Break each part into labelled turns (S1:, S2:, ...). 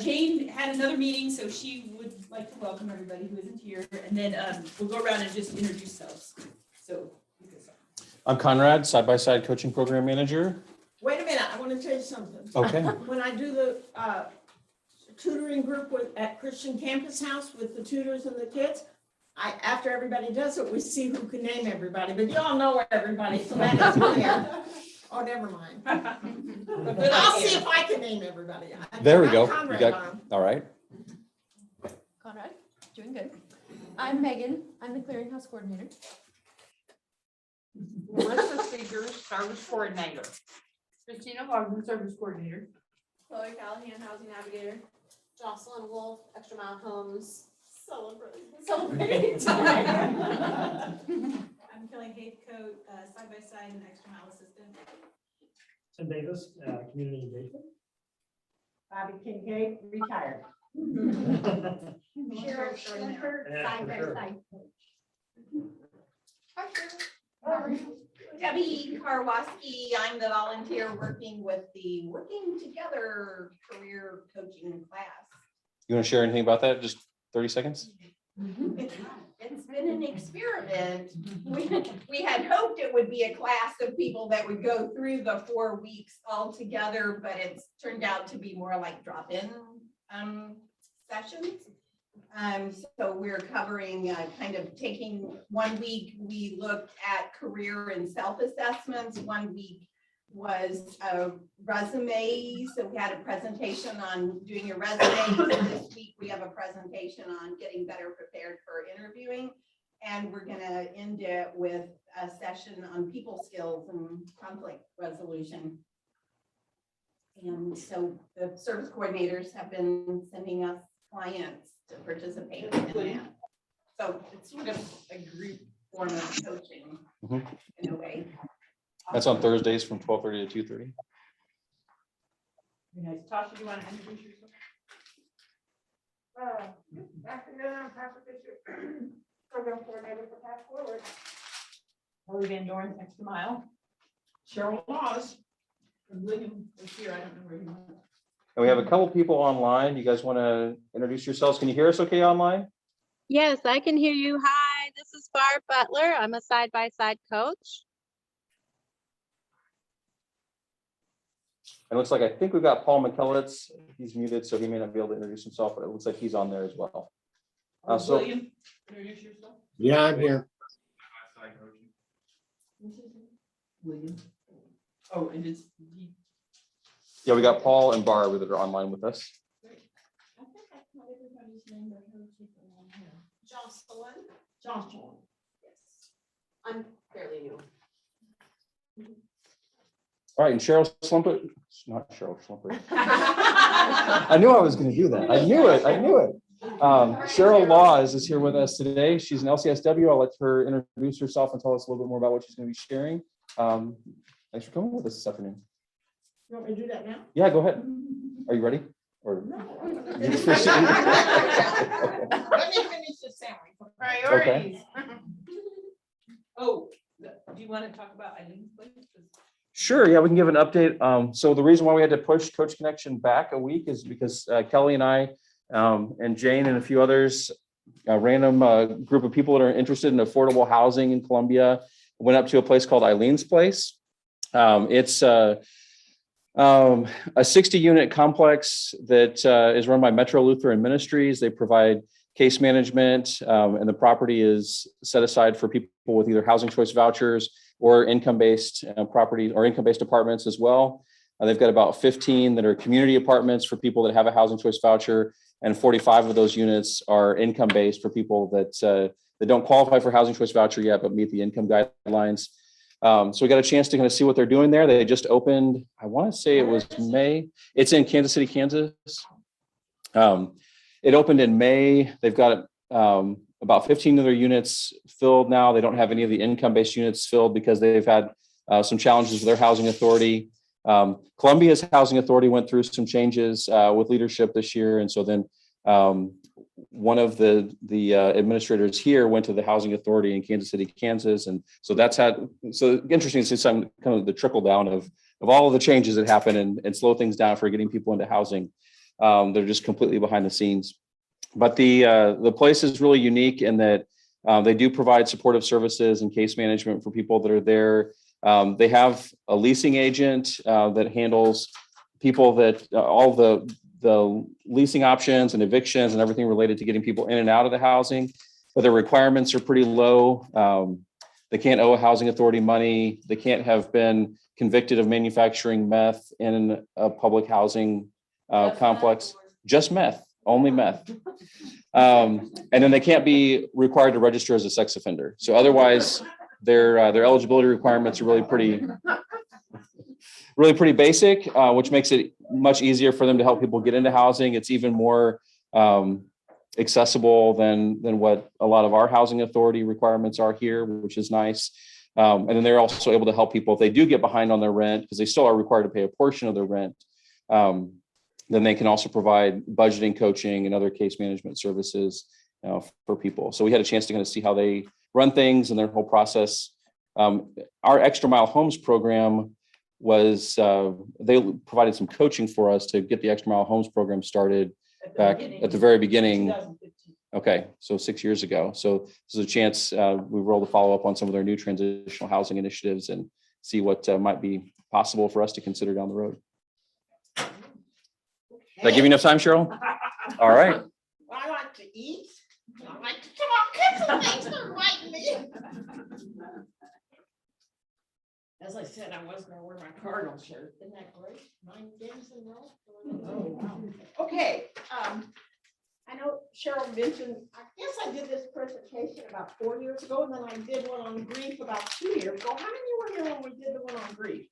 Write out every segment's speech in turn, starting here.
S1: Jane had another meeting, so she would like to welcome everybody who isn't here, and then we'll go around and just introduce ourselves. So.
S2: I'm Conrad, side-by-side coaching program manager.
S3: Wait a minute, I want to tell you something.
S2: Okay.
S3: When I do the tutoring group at Christian Campus House with the tutors and the kids, after everybody does it, we see who can name everybody, but y'all know everybody, so that is clear. Oh, never mind. I'll see if I can name everybody.
S2: There we go.
S3: Conrad
S2: You got,
S3: on.
S2: all right.
S4: Conrad, doing good. I'm Megan. I'm the clearinghouse coordinator.
S5: Melissa Seegers, service coordinator. Christina Wagner, service coordinator.
S4: Chloe Callahan, housing navigator.
S6: Jocelyn Wolf, Extra Mile Homes.
S4: Celebrating time.
S7: I'm Kelly Haithcoat, side-by-side and extra mile assistant.
S8: Tim Davis, community engagement.
S3: Bobby Kincaid, retired.
S6: Sherryl Laws,
S8: Yeah, for sure.
S5: Debbie Karwoski, I'm the volunteer working with the Working Together career coaching class.
S2: You want to share anything about that? Just 30 seconds?
S5: It's been an experiment. We had hoped it would be a class of people that would go through the 4 weeks all together, but it's turned out to be more like drop-in sessions. So we're covering kind of taking 1 week, we looked at career and self-assessments. 1 week was a resume. So we had a presentation on doing your resume. This week we have a presentation on getting better prepared for interviewing. And we're gonna end it with a session on people skills and conflict resolution. And so the service coordinators have been sending us clients to participate in that. So it's sort of a group form of coaching in a way.
S2: That's on Thursdays from 12:30 to 2:30.
S1: Very nice. Tasha, do you want to introduce yourself?
S9: Afternoon, I'm Pastor Fisher, program coordinator for Path Forward.
S1: Lori Van Dorn, Extra Mile.
S3: Sherryl Laws.
S1: And William is here. I don't know where he went.
S2: And we have a couple people online. You guys want to introduce yourselves? Can you hear us okay online?
S10: Yes, I can hear you. Hi, this is Barb Butler. I'm a side-by-side coach.
S2: It looks like, I think we've got Paul McKellitz. He's muted, so he may not be able to introduce himself, but it looks like he's on there as well. So
S1: William, introduce yourself.
S8: Yeah, I'm here.
S1: William. Oh, and it's
S2: yeah, we got Paul and Barb that are online with us.
S3: I think that's not everybody's name that heard people on here.
S6: Jocelyn.
S3: Jocelyn.
S6: Yes. I'm fairly new.
S2: All right, and Cheryl Slumpert, not Cheryl Slumpert. I knew I was going to do that. I knew it. Sherryl Laws is here with us today. She's an LCSW. I'll let her introduce herself and tell us a little bit more about what she's going to be sharing. Thanks for coming with us this afternoon.
S3: You want me to do that now?
S2: Yeah, go ahead. Are you ready? Or
S3: No.
S2: you just finish it?
S3: Let me finish the sandwich.
S5: Priorities.
S1: oh, do you want to talk about Eileen's place?
S2: Sure. Yeah, we can give an update. So the reason why we had to push Coach Connection back a week is because Kelly and I and Jane and a few others, a random group of people that are interested in affordable housing in Columbia, went up to a place called Eileen's Place. It's a 60-unit complex that is run by Metro Lutheran Ministries. They provide case management, and the property is set aside for people with either housing choice vouchers or income-based properties or income-based apartments as well. They've got about 15 that are community apartments for people that have a housing choice voucher, and 45 of those units are income-based for people that don't qualify for housing choice voucher yet, but meet the income guidelines. So we got a chance to kind of see what they're doing there. They just opened, I want to say it was May. It's in Kansas City, Kansas. It opened in May. They've got about 15 of their units filled now. They don't have any of the income-based units filled because they've had some challenges with their housing authority. Columbia's housing authority went through some changes with leadership this year. And so then one of the administrators here went to the housing authority in Kansas City, Kansas. And so so interesting to see some kind of the trickle down of all of the changes that happen and slow things down for getting people into housing. They're just completely behind the scenes. But the place is really unique in that they do provide supportive services and case management for people that are there. They have a leasing agent that handles people that all the leasing options and evictions and everything related to getting people in and out of the housing. But the requirements are pretty low. They can't owe a housing authority money. They can't have been convicted of manufacturing meth in a public housing complex. Just meth, only meth. And then they can't be required to register as a sex offender. So otherwise, their eligibility requirements are really pretty basic, which makes it much easier for them to help people get into housing. It's even more accessible than what a lot of our housing authority requirements are here, which is nice. And then they're also able to help people if they do get behind on their rent, because they still are required to pay a portion of their rent. Then they can also provide budgeting, coaching, and other case management services for people. So we had a chance to kind of see how they run things and their whole process. Our Extra Mile Homes program was, they provided some coaching for us to get the Extra Mile Homes program started back at the very beginning.
S3: 2015.
S2: Okay, so 6 years ago. So this is a chance, we were able to follow up on some of their new transitional housing initiatives and see what might be possible for us to consider down the road. Did I give you enough time, Cheryl? All right.
S3: I like to eat. I like to talk. Thanks for inviting me. As I said, I was gonna wear my Cardinal shirt. Isn't that great? 9 games in a row. Oh, wow. Okay, I know Cheryl mentioned, I guess I did this presentation about 4 years ago, and then I did one on grief about 2 years ago. How many were here when we did the one on grief?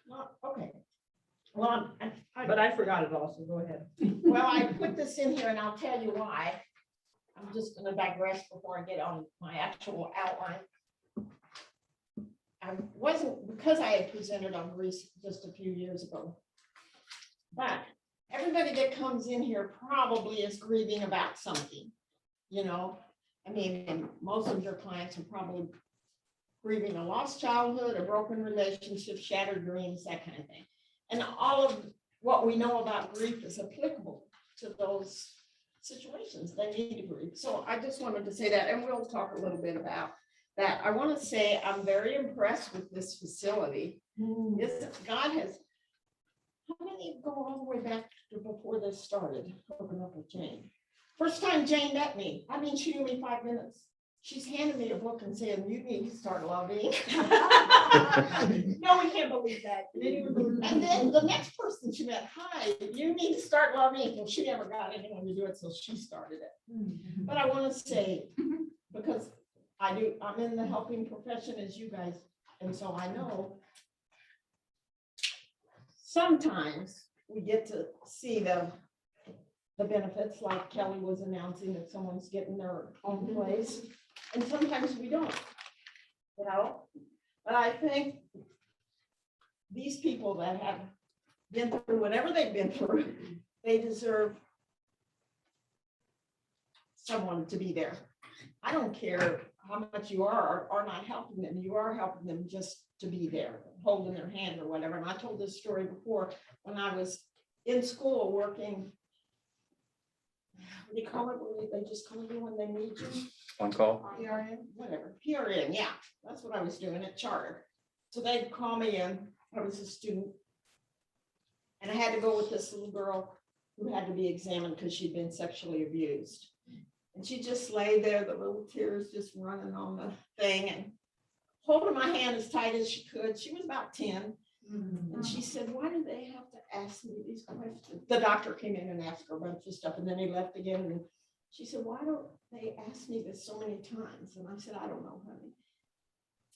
S3: Not, okay. Well,
S7: But I forgot it all, so go ahead.
S3: well, I put this in here and I'll tell you why. I'm just gonna digress before I get on my actual outline. I wasn't, because I had presented on Greece just a few years ago. But everybody that comes in here probably is grieving about something, you know? I mean, and most of your clients are probably grieving a lost childhood, a broken relationship, shattered dreams, that kind of thing. And all of what we know about grief is applicable to those situations. They need to grieve. So I just wanted to say that, and we'll talk a little bit about that. I want to say I'm very impressed with this facility. God has, how many go all the way back to before this started, hooking up with Jane? First time Jane met me, I mean, she knew me 5 minutes. She's handed me a book and saying, you need to start loving.
S7: No, we can't believe that.
S3: And then the next person she met, hi, you need to start loving. Well, she never got anyone to do it, so she started it. But I want to say, because I'm in the helping profession as you guys, and so I know sometimes we get to see the benefits, like Kelly was announcing that someone's getting their own place, and sometimes we don't, you know? But I think these people that have been through whatever they've been through, they deserve someone to be there. I don't care how much you are or not helping them. You are helping them just to be there, holding their hand or whatever. And I told this story before when I was in school working. What do you call it? They just come in when they need you.
S2: On call.
S3: PRN, whatever, PRN, yeah, that's what I was doing at Charter. So they'd call me in, I was a student. And I had to go with this little girl who had to be examined because she'd been sexually abused. And she just lay there, the little tears just running on the thing and holding my hand as tight as she could. She was about 10. And she said, why do they have to ask me these questions? The doctor came in and asked her a bunch of stuff, and then he left again. And she said, why don't they ask me this so many times? And I said, I don't know, honey.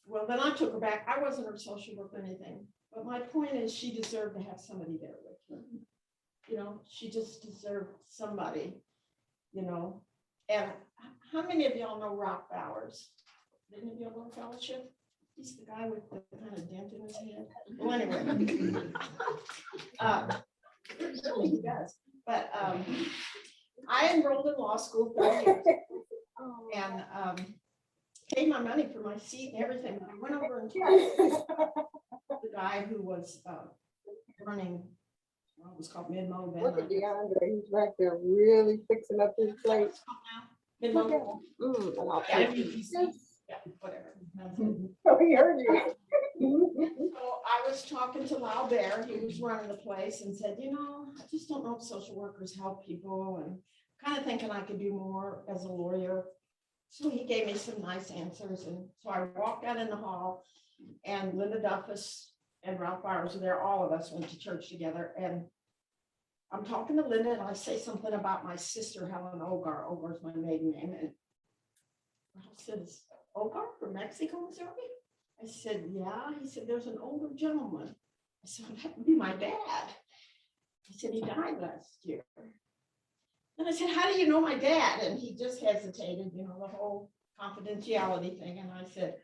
S3: Well, then I took her back. I wasn't her social worker or anything. But my point is she deserved to have somebody there with her. You know, she just deserved somebody, you know. And how many of y'all know Rock Bowers? Did any of y'all know Fellowship? He's the guy with the kind of dent in his head. Well, anyway. Really, he does. But I enrolled in law school 30 years and paid my money for my seat and everything. I went over and talked to the guy who was running Well, it was called mid-mo then.
S9: Look at DeAndre, he's right there really fixing up his plate.
S3: Mid-mo.
S9: And I'll
S3: Yeah,
S9: take it.
S3: yeah, whatever.
S9: Oh, he heard you.
S3: So I was talking to Lyle Bear, he was running the place, and said, you know, I just don't know if social workers help people, and kind of thinking I could do more as a lawyer. So he gave me some nice answers, and so I walked out in the hall, and Linda Duffus and Ralph Byers were there, all of us went to church together, and I'm talking to Linda, and I say something about my sister, Helen Ogar. Ogar's my maiden name, and Ralph says, Ogar from Mexico, Missouri? I said, yeah. He said, there's an older gentleman. I said, well, that would be my dad. He said, he died last year. And I said, how do you know my dad? And he just hesitated, you know, the whole confidentiality thing. And I said,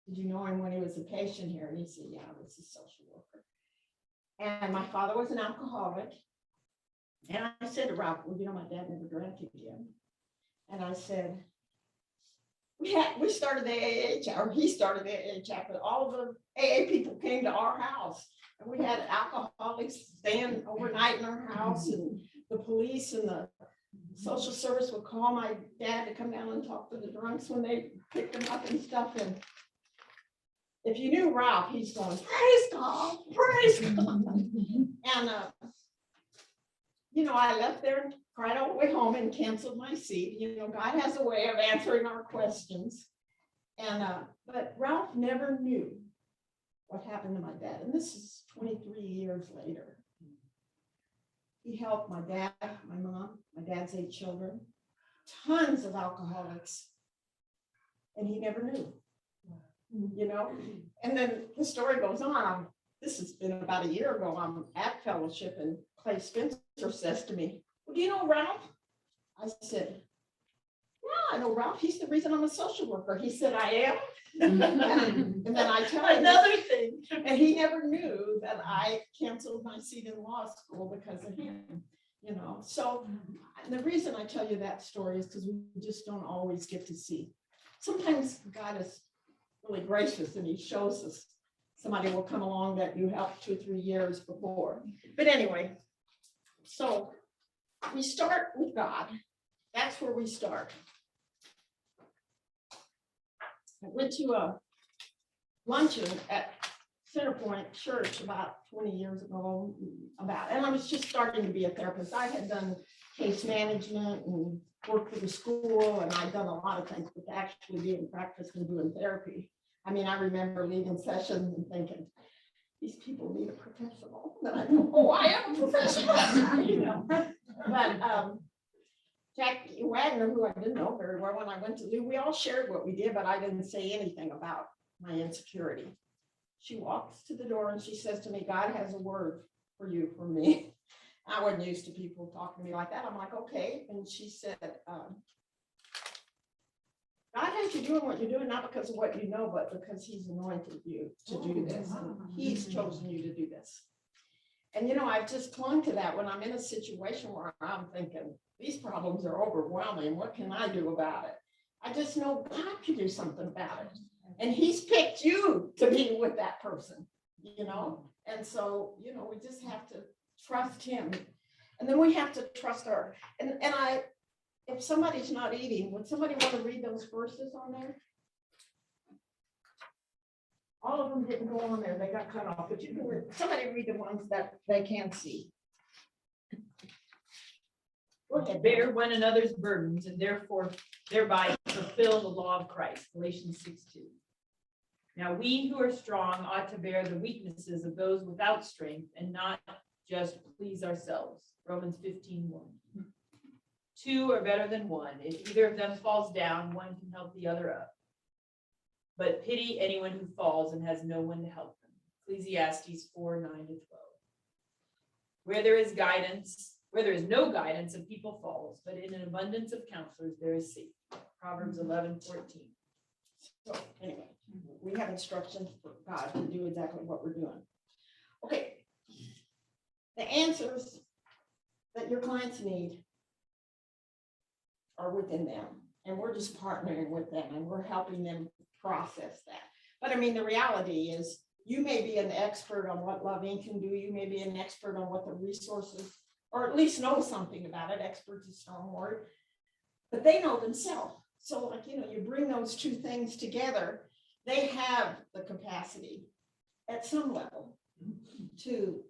S3: did you know him when he was a patient here? And he said, yeah, I was a social worker. And my father was an alcoholic. And I said to Ralph, well, you know, my dad never drank again. And I said, we started the AA chat, or he started the AA chat, but all the AA people came to our house. And we had alcoholics staying overnight in our house, and the police and the social service would call my dad to come down and talk to the drunks when they picked them up and stuff. And if you knew Ralph, he's going, praise God, praise God. And, you know, I left there and cried all the way home and canceled my seat. You know, God has a way of answering our questions. And, but Ralph never knew what happened to my dad. And this is 23 years later. He helped my dad, my mom, my dad's 8 children, tons of alcoholics. And he never knew, you know? And then the story goes on. This has been about a year ago. I'm at fellowship, and Clay Spencer says to me, well, do you know Ralph? I said, yeah, I know Ralph. He's the reason I'm a social worker. He said, I am. And then I tell him another thing. And he never knew that I canceled my seat in law school because of him, you know. So the reason I tell you that story is because we just don't always get to see. Sometimes God is really gracious and he shows us somebody will come along that you helped 2 or 3 years before. But anyway, so we start with God. That's where we start. I went to a luncheon at Centerpoint Church about 20 years ago, and I was just starting to be a therapist. I had done case management and worked for the school, and I'd done a lot of things, but to actually be in practice and doing therapy. I mean, I remember leaving sessions and thinking, these people need a professional. And I go, oh, I am a professional. You know? But Jackie Wagner, who I didn't know very well when I went to do, we all shared what we did, but I didn't say anything about my insecurity. She walks to the door and she says to me, God has a word for you from me. I wasn't used to people talking to me like that. I'm like, okay. And she said, God has you doing what you're doing, not because of what you know, but because he's anointed you to do this. And he's chosen you to do this. And, you know, I've just clung to that when I'm in a situation where I'm thinking, these problems are overwhelming. What can I do about it? I just know God can do something about it. And he's picked you to be with that person, you know? And so, you know, we just have to trust him. And then we have to trust her. And if somebody's not eating, would somebody want to read those verses on there? All of them didn't go on there. They got cut off, but you can read, somebody read the ones that they can see.
S1: Bear one another's burdens and therefore thereby fulfill the law of Christ, Galatians 6:2. Now we who are strong ought to bear the weaknesses of those without strength and not just please ourselves, Romans 15:1. 2 are better than 1. If either of them falls down, one can help the other up. But pity anyone who falls and has no one to help them, Ecclesiastes 4:9-12. Where there is no guidance, a people falls, but in an abundance of counselors, there is safety. Proverbs 11:14.
S3: So anyway, we have instructions for God to do exactly what we're doing. Okay. The answers that your clients need are within them, and we're just partnering with them and we're helping them process that. But I mean, the reality is you may be an expert on what Love Inc. can do. You may be an expert on what the resources, or at least know something about it. Expert's a strong word, but they know themselves. So like, you bring those two things together, they have the capacity at some level to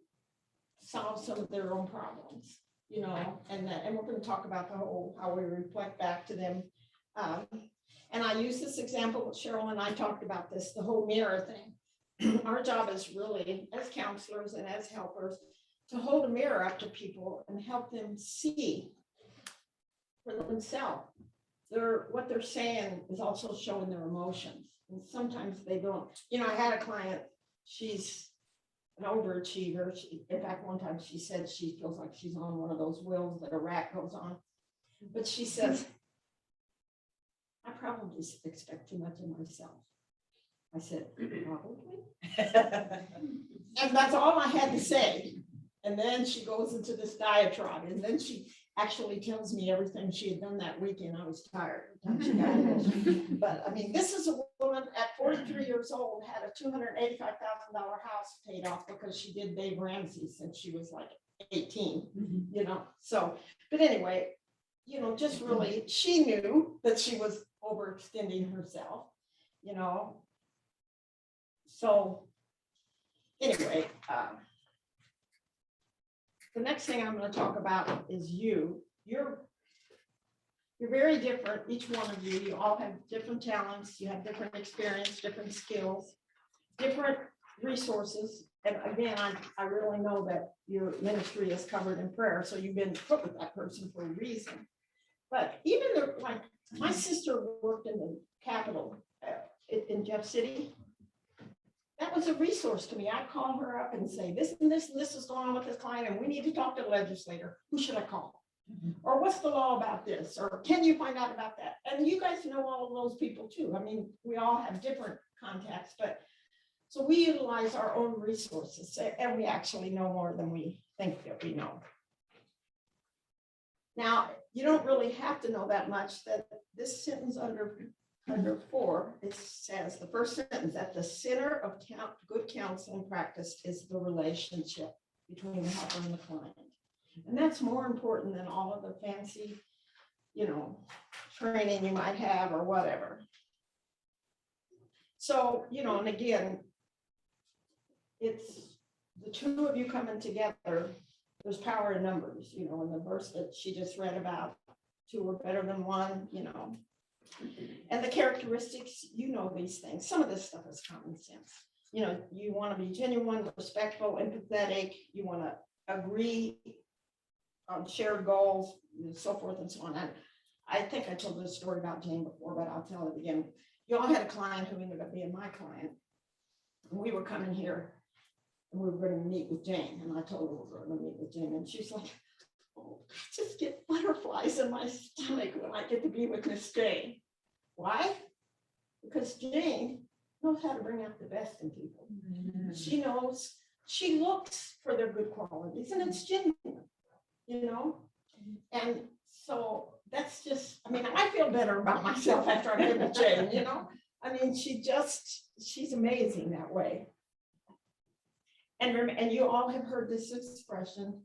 S3: solve some of their own problems, and we're going to talk about how we reflect back to them. And I use this example, Cheryl and I talked about this, the whole mirror thing. Our job is really, as counselors and as helpers, to hold a mirror up to people and help them see for themselves. What they're saying is also showing their emotions. And sometimes they don't. I had a client, she's an overachiever. In fact, one time she said she feels like she's on one of those wheels that a rat goes on. But she says, I probably expect too much of myself. I said, probably. And that's all I had to say. And then she goes into this diatribe, and then she actually tells me everything she had done that weekend. I was tired. But I mean, this is a woman at 43 years old, had a $285,000 house paid off because she did Dave Ramsey since she was like 18, So, but anyway, just really, she knew that she was overextending herself, So anyway, the next thing I'm going to talk about is you. You're very different, each one of you. You all have different talents. You have different experience, different skills, different resources. And again, I really know that your ministry is covered in prayer, so you've been put with that person for a reason. But even like my sister worked in the Capitol in Jeff City. That was a resource to me. I'd call her up and say, this and this and this is going on with this client, and we need to talk to the legislator. Who should I call? Or what's the law about this? Or can you find out about that? And you guys know all of those people too. I mean, we all have different contacts, but so we utilize our own resources, and we actually know more than we think that we know. Now, you don't really have to know that much. That this sentence under 4, it says, the first sentence, at the center of good counseling practice is the relationship between the helper and the client. And that's more important than all of the fancy, training you might have or whatever. So, and again, it's the two of you coming together. There's power in numbers, in the verse that she just read about, 2 are better than 1, And the characteristics, these things. Some of this stuff is common sense. You want to be genuine, respectful, empathetic. You want to agree on shared goals, and so forth and so on. And I think I told this story about Jane before, but I'll tell it again. You all had a client who ended up being my client. And we were coming here and we were going to meet with Jane. And I told her we were going to meet with Jane. And she's like, oh, I just get butterflies in my stomach when I get to be with Miss Jane. Why? Because Jane knows how to bring out the best in people. She knows, she looks for their good qualities, and it's genuine, And so that's just, I feel better about myself after I met with Jane, she's amazing that way. And you all have heard this expression,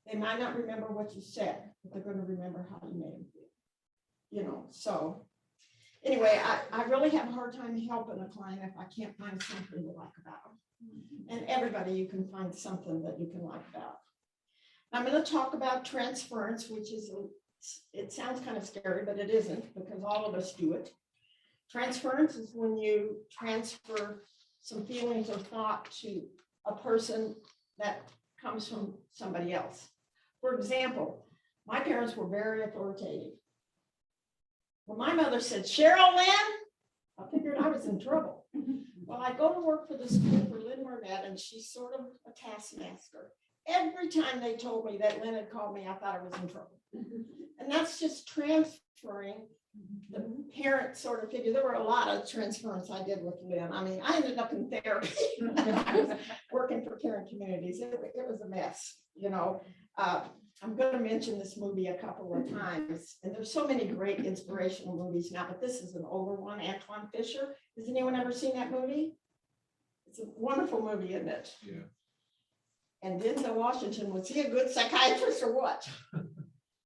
S3: they might not remember what you said, but they're going to remember how you made them feel, So anyway, I really have a hard time helping a client if I can't find something to like about them. And everybody, you can find something that you can like about. I'm going to talk about transference, which is, it sounds kind of scary, but it isn't, because all of us do it. Transference is when you transfer some feelings or thought to a person that comes from somebody else. For example, my parents were very authoritative. When my mother said, Sherryl Lynn, I figured I was in trouble. Well, I go to work for the school for Lynn Marnette, and she's sort of a taskmaster. Every time they told me that Lynn had called me, I thought I was in trouble. And that's just transferring the parent sort of figure. There were a lot of transference I did with Lynn. I ended up in therapy. I was working for Caring Communities. It was a mess, I'm going to mention this movie a couple of times, and there's so many great inspirational movies now, but this is an older one, Antoine Fisher. Has anyone ever seen that movie? It's a wonderful movie, isn't it?
S11: Yeah.
S3: And Denzel Washington, was he a good psychiatrist or what?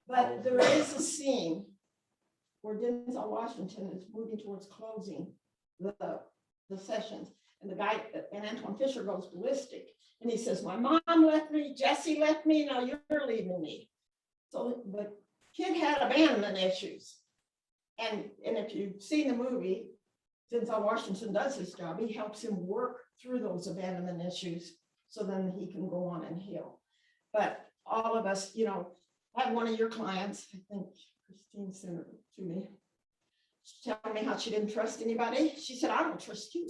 S3: But there is a scene where Denzel Washington is moving towards closing the sessions. And the guy, and Antoine Fisher goes ballistic. And he says, my mom left me, Jesse left me, now you're leaving me. So the kid had abandonment issues. And if you've seen the movie, Denzel Washington does his job. He helps him work through those abandonment issues so then he can go on and heal. But all of us, you know, I had one of your clients, I think Christine sent it to me. She told me how she didn't trust anybody. She said, I don't trust you.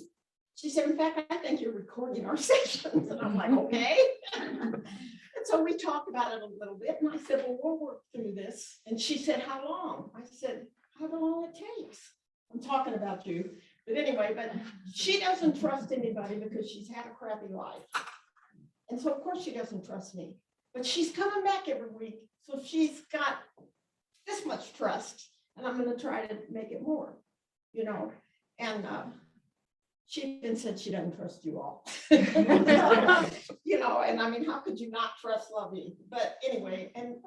S3: She said, in fact, I think you're recording our sessions. And I'm like, okay. And so we talked about it a little bit. And I said, well, we'll work through this. And she said, how long? I said, how long it takes. I'm talking about you. But anyway, but she doesn't trust anybody because she's had a crappy life. And so of course she doesn't trust me. But she's coming back every week. So she's got this much trust. And I'm going to try to make it more, you know. And she even said she doesn't trust you all. You know, and I mean, how could you not trust Lovey? But anyway, and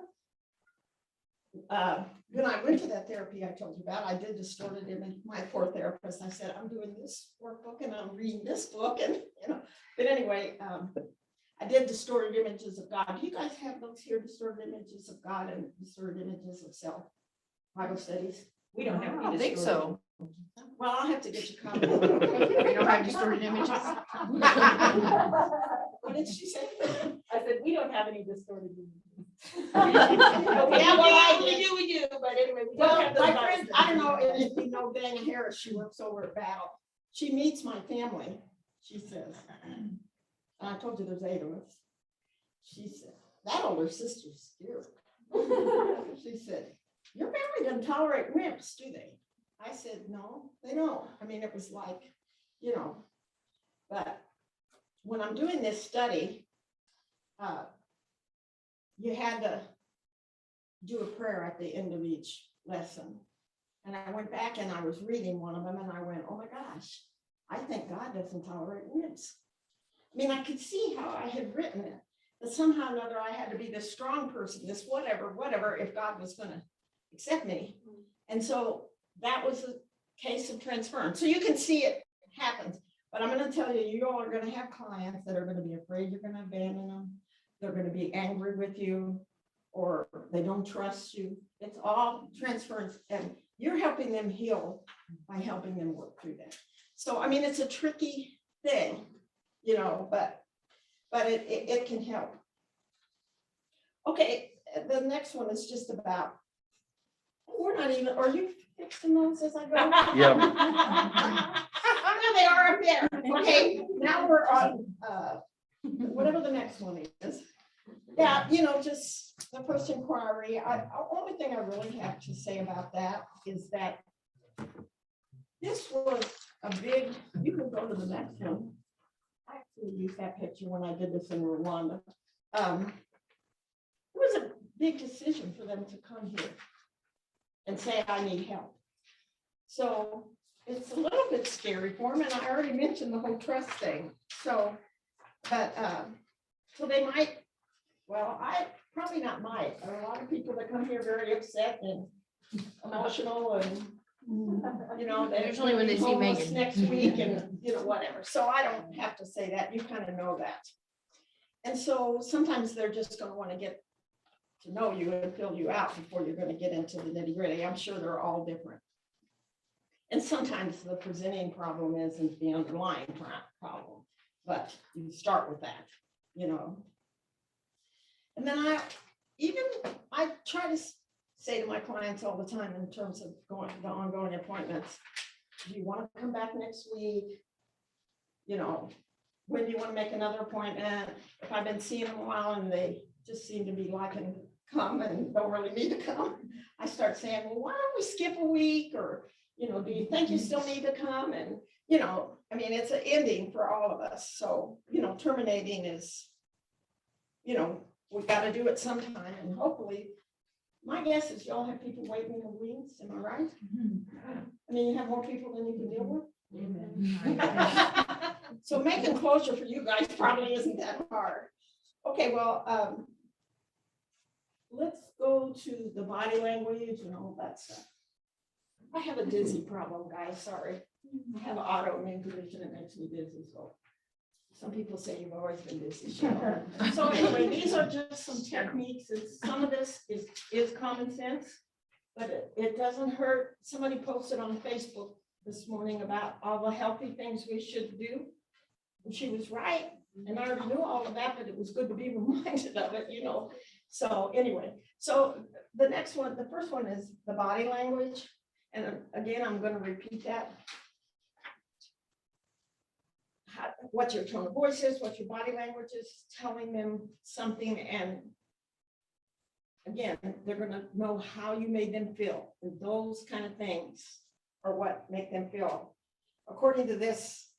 S3: when I went to that therapy I told you about, I did distorted image. My poor therapist, I said, I'm doing this workbook and I'm reading this book, and you know. But anyway, I did distorted images of God. Do you guys have those here, distorted images of God and distorted images of self? Bible studies?
S1: We don't have.
S4: I don't think so.
S3: Well, I'll have to get you copies.
S4: We don't have distorted images.
S3: What did she say?
S1: I said, we don't have any distorted images.
S3: Yeah, well,
S1: We do, but anyway, we don't
S3: Well,
S1: have.
S3: my friend, I don't know if you know Dana Harris, she works over at Battle. She meets my family, she says. And I told you there's 8 of us. She said, that older sister's scared. She said, your family doesn't tolerate wimps, do they? I said, no, they don't. I mean, it was like, you know, but when I'm doing this study, you had to do a prayer at the end of each lesson. And I went back and I was reading one of them and I went, oh my gosh, I think God doesn't tolerate wimps. I mean, I could see how I had written it, but somehow or another I had to be this strong person, this whatever, if God was going to accept me. And so that was a case of transference. So you can see it happens. But I'm going to tell you, you all are going to have clients that are going to be afraid you're going to abandon them. They're going to be angry with you, or they don't trust you. It's all transference, and you're helping them heal by helping them work through that. So, I mean, it's a tricky thing, you know, but it can help. Okay, the next one is just about, we're not even, are you fixing those as I go?
S2: Yeah.
S3: Oh, no, they are up there. Okay, now we're on, whatever the next one is. Yeah, you know, just the first inquiry. Only thing I really have to say about that is that this was a big, you can go to the next one. I actually used that picture when I did this in Rwanda. It was a big decision for them to come here and say, I need help. So it's a little bit scary for them, and I already mentioned the whole trust thing. So, but, so they might, well, I probably not might. There are a lot of people that come here very upset and emotional, and you know, they're
S4: Usually when they see
S3: homeless
S4: Megan.
S3: next week, and you know, whatever. So I don't have to say that. You kind of know that. And so sometimes they're just going to want to get to know you and fill you out before you're going to get into the nitty gritty. I'm sure they're all different. And sometimes the presenting problem isn't the underlying problem, but you start with that, you know. And then I try to say to my clients all the time in terms of the ongoing appointments, do you want to come back next week? You know, when do you want to make another appointment? If I've been seeing them a while and they just seem to be liking to come and don't really need to come, I start saying, well, why don't we skip a week? Or, you know, do you think you still need to come? And, you know, I mean, it's an ending for all of us. So, you know, terminating is, you know, we've got to do it sometime. And hopefully, my guess is y'all have people waiting in the wings. Am I right? I mean, you have more people than you can deal with. So making closure for you guys probably isn't that hard. Okay, well, let's go to the body language and all that stuff. I have a dizzy problem, guys, sorry. I have an autoimmune condition that makes me dizzy, so. Some people say you've always been dizzy, Cheryl. So anyway, these are just some techniques, and some of this is common sense, but it doesn't hurt. Somebody posted on Facebook this morning about all the healthy things we should do. And she was right, and I already knew all of that, but it was good to be reminded of it, you know. So anyway, so the next one, the first one is the body language. And again, I'm going to repeat that. What your tone of voice is, what your body language is, telling them something, and again, they're going to know how you made them feel. And those kind of things are what make them feel. According to this,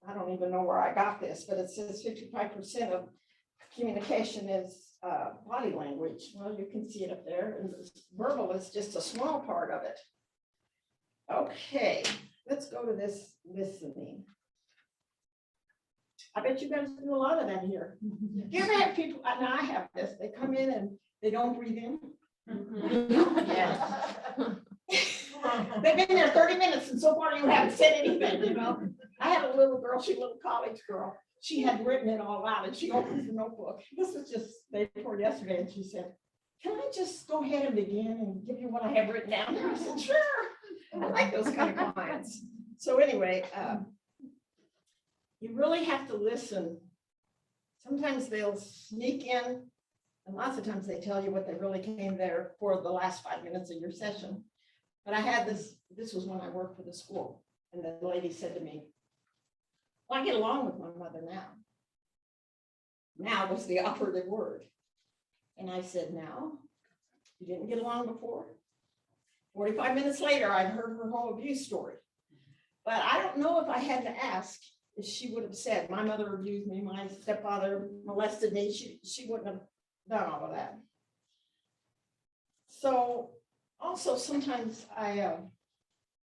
S3: I don't even know where I got this, but it says 55% of communication is body language. Well, you can see it up there, and verbal is just a small part of it. Okay, let's go to this listening. I bet you guys do a lot of that here. Do you ever have people, and I have this, they come in and they don't breathe in? Yeah. They've been there 30 minutes and so far you haven't said anything, you know? I had a little girl, she's a little college girl. She had written it all out and she opens the notebook. This was just day before yesterday, and she said, "Can I just go ahead and begin and give you what I have written down?" And I said, "Sure." I like those kind of clients. So anyway, you really have to listen. Sometimes they'll sneak in, and lots of times they tell you what they really came there for the last 5 minutes of your session. But I had this was when I worked for the school, and the lady said to me, "Well, I get along with my mother now." Now was the operative word. And I said, "Now? You didn't get along before?" 45 minutes later, I'd heard her whole abuse story. But I don't know if I had to ask if she would have said, "My mother abused me, my stepfather molested me." She wouldn't have done all of that. So also sometimes I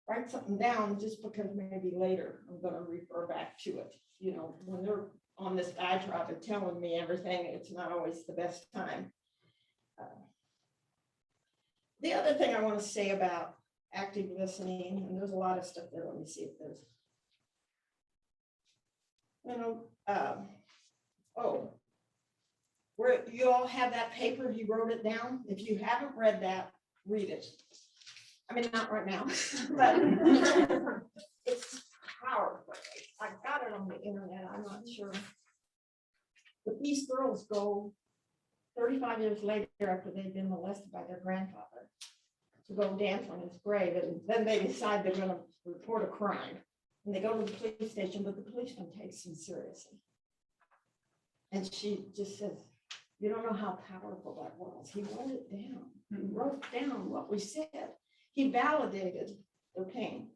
S3: write something down just because maybe later I'm going to refer back to it. You know, when they're on this diatribe and telling me everything, it's not always the best time. The other thing I want to say about active listening, and there's a lot of stuff there. Let me see if there's, you know, where you all have that paper, you wrote it down. If you haven't read that, read it. I mean, not right now, but it's powerful. I got it on the internet, I'm not sure. But these girls go 35 years later after they've been molested by their grandfather to go dance on his grave, and then they decide they're going to report a crime. And they go to the police station, but the policeman takes them seriously. And she just says, "You don't know how powerful that was. He wrote it down. He wrote down what we said. He validated their pain."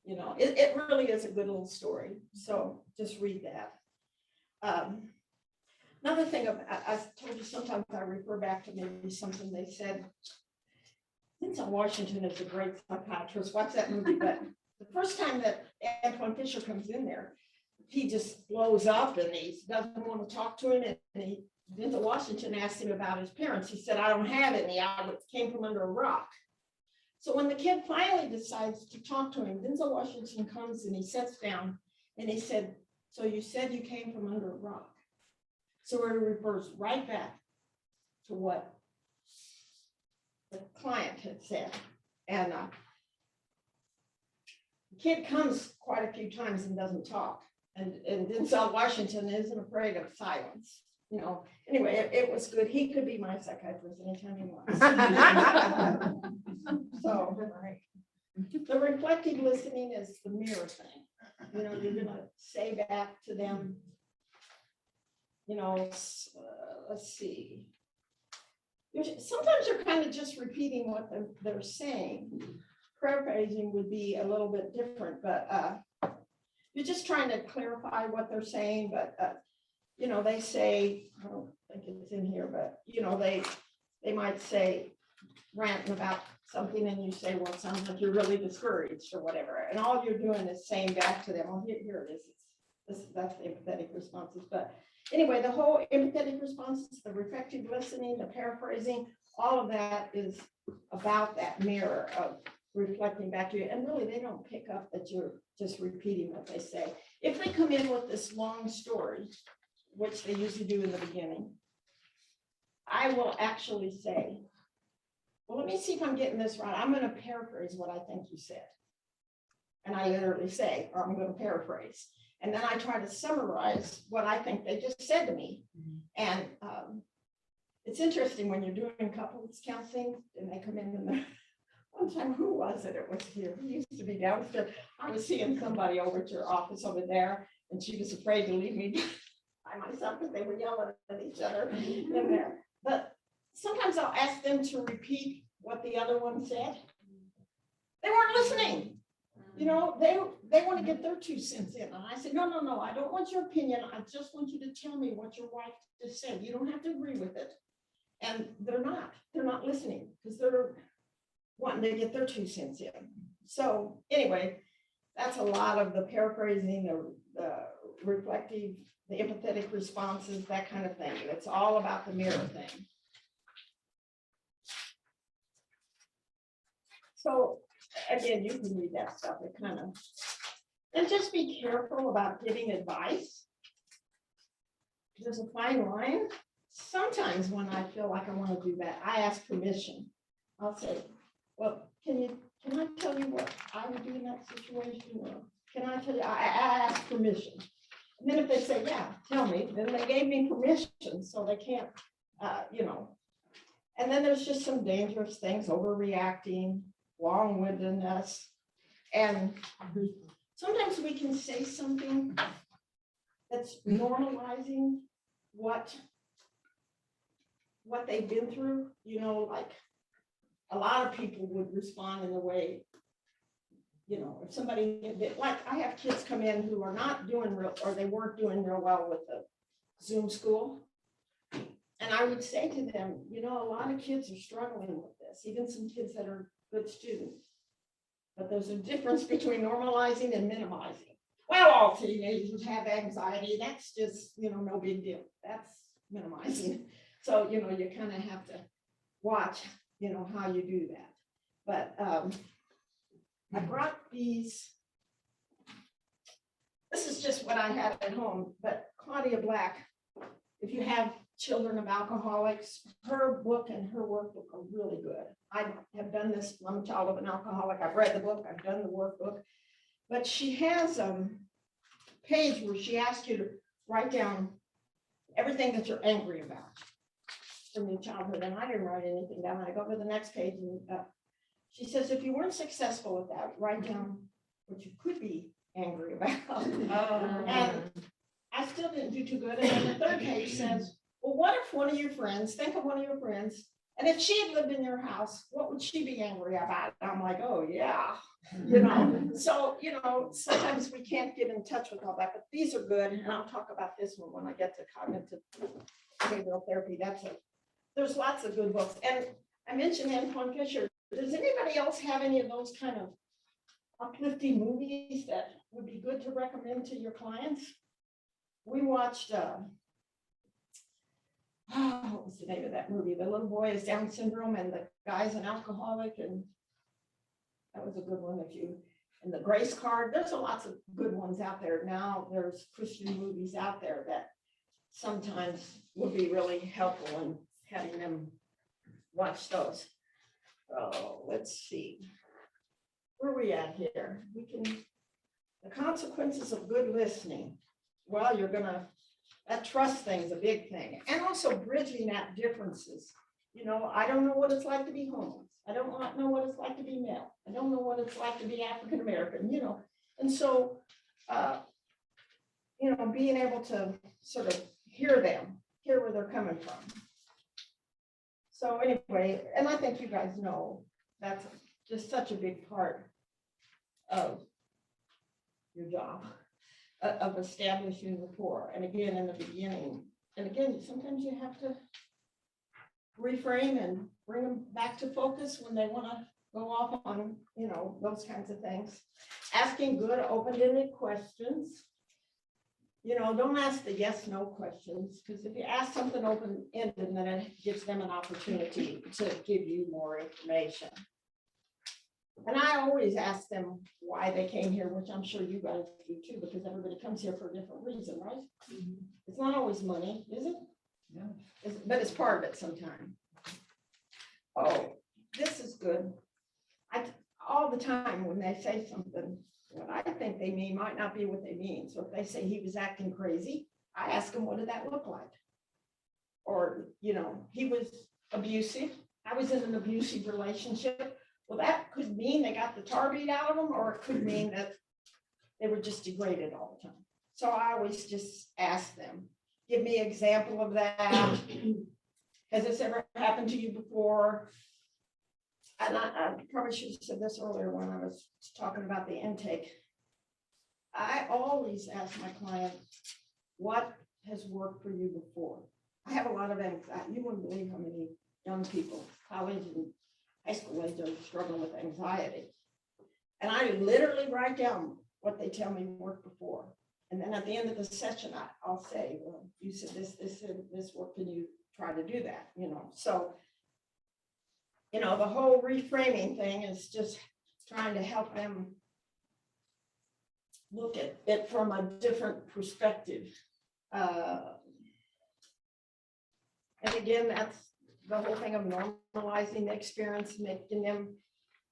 S3: You know, it really is a good little story. So just read that. Another thing, I told you sometimes I refer back to maybe something they said. Denzel Washington is a great psychiatrist. Watch that movie. But the first time that Antoine Fisher comes in there, he just blows up and he doesn't want to talk to him. And Denzel Washington asked him about his parents. He said, "I don't have any. I came from under a rock." So when the kid finally decides to talk to him, Denzel Washington comes and he sits down and he said, "So you said you came from under a rock." So it refers right back to what the client had said. And the kid comes quite a few times and doesn't talk. And Denzel Washington isn't afraid of silence. You know, anyway, it was good. He could be my psychiatrist anytime he wants. So the reflective listening is the mirror thing. You know, you're gonna say back to them, you know, let's see. Sometimes you're kind of just repeating what they're saying. Paraphrasing would be a little bit different, but you're just trying to clarify what they're saying. But you know, they say, I don't think it's in here, but you know, they might say ranting about something and you say, well, it sounds like you're really discouraged or whatever. And all you're doing is saying back to them, oh, here it is. That's the empathetic responses. But anyway, the whole empathetic responses, the reflective listening, the paraphrasing, all of that is about that mirror of reflecting back to you. And really, they don't pick up that you're just repeating what they say. If they come in with this long story, which they usually do in the beginning, I will actually say, well, let me see if I'm getting this right. I'm going to paraphrase what I think you said. And I literally say, or I'm going to paraphrase. And then I try to summarize what I think they just said to me. And it's interesting when you're doing couples counseling and they come in and one time, who was it? It was here. He used to be downstairs. I was seeing somebody over at your office over there, and she was afraid to leave me by myself because they were yelling at each other in there. But sometimes I'll ask them to repeat what the other one said. They weren't listening. You know, they want to get their 2 cents in. And I said, no, I don't want your opinion. I just want you to tell me what your wife just said. You don't have to agree with it. And they're not listening because they're wanting to get their 2 cents in. So anyway, that's a lot of the paraphrasing, the reflective, the empathetic responses, that kind of thing. It's all about the mirror thing. So again, you can read that stuff. It kind of, and just be careful about giving advice. There's a fine line. Sometimes when I feel like I want to do that, I ask permission. I'll say, well, can I tell you what I would do in that situation? Or can I tell you, I ask permission. And then if they say, yeah, tell me, then they gave me permission, so they can't, you know. And then there's just some dangerous things, overreacting, long-windedness. And sometimes we can say something that's normalizing what they've been through, you know, like a lot of people would respond in a way, you know, if somebody, like I have kids come in who are not doing real, or they weren't doing real well with the Zoom school. And I would say to them, you know, a lot of kids are struggling with this, even some kids that are good students. But there's a difference between normalizing and minimizing. Well, all teenagers have anxiety. That's just, you know, no big deal. That's minimizing. So, you know, you kind of have to watch, you know, how you do that. But I brought these. This is just what I had at home, but Claudia Black, if you have children of alcoholics, her book and her workbook are really good. I have done this. I'm a child of an alcoholic. I've read the book. I've done the workbook. But she has a page where she asks you to write down everything that you're angry about from your childhood. And I didn't write anything down. I go to the next page and she says, if you weren't successful with that, write down what you could be angry about. And I still didn't do too good. And then the third page says, well, what if one of your friends, think of one of your friends, and if she had lived in your house, what would she be angry about? And I'm like, oh yeah, you know. So, you know, sometimes we can't get in touch with all that, but these are good. And I'll talk about this one when I get to cognitive behavioral therapy. There's lots of good books. And I mentioned Antoine Fisher. Does anybody else have any of those kind of uplifting movies that would be good to recommend to your clients? We watched, what was the name of that movie? The little boy is Down syndrome and the guy's an alcoholic, and that was a good one. And the Grace Card, there's lots of good ones out there. Now there's Christian movies out there that sometimes would be really helpful in having them watch those. Oh, let's see. Where are we at here? The consequences of good listening. Well, that trust thing is a big thing. And also bridging that differences. You know, I don't know what it's like to be homeless. I don't know what it's like to be male. I don't know what it's like to be African-American, you know. And so, you know, being able to sort of hear where they're coming from. So anyway, and I think you guys know that's just such a big part of your job, of establishing rapport. And again, in the beginning, and again, sometimes you have to reframe and bring them back to focus when they want to go off on, those kinds of things. Asking good open-ended questions. Don't ask the yes, no questions, because if you ask something open-ended, then it gives them an opportunity to give you more information. And I always ask them why they came here, which I'm sure you guys do too, because everybody comes here for a different reason, right? It's not always money, is it?
S8: No.
S3: But it's part of it sometimes. Oh, this is good. All the time when they say something, what I think they mean might not be what they mean. So if they say he was acting crazy, I ask them, what did that look like? Or, he was abusive. I was in an abusive relationship. Well, that could mean they got the tar beat out of them, or it could mean that they were just degraded all the time. So I always just ask them, give me an example of that. Has this ever happened to you before? And I probably should have said this earlier when I was talking about the intake. I always ask my clients, what has worked for you before? I have a lot of anxiety. You wouldn't believe how many young people, college and high school age, are struggling with anxiety. And I literally write down what they tell me worked before. And then at the end of the session, I'll say, well, you said this, and this, what can you try to do that? So, the whole reframing thing is just trying to help them look at it from a different perspective. And again, that's the whole thing of normalizing the experience, making them,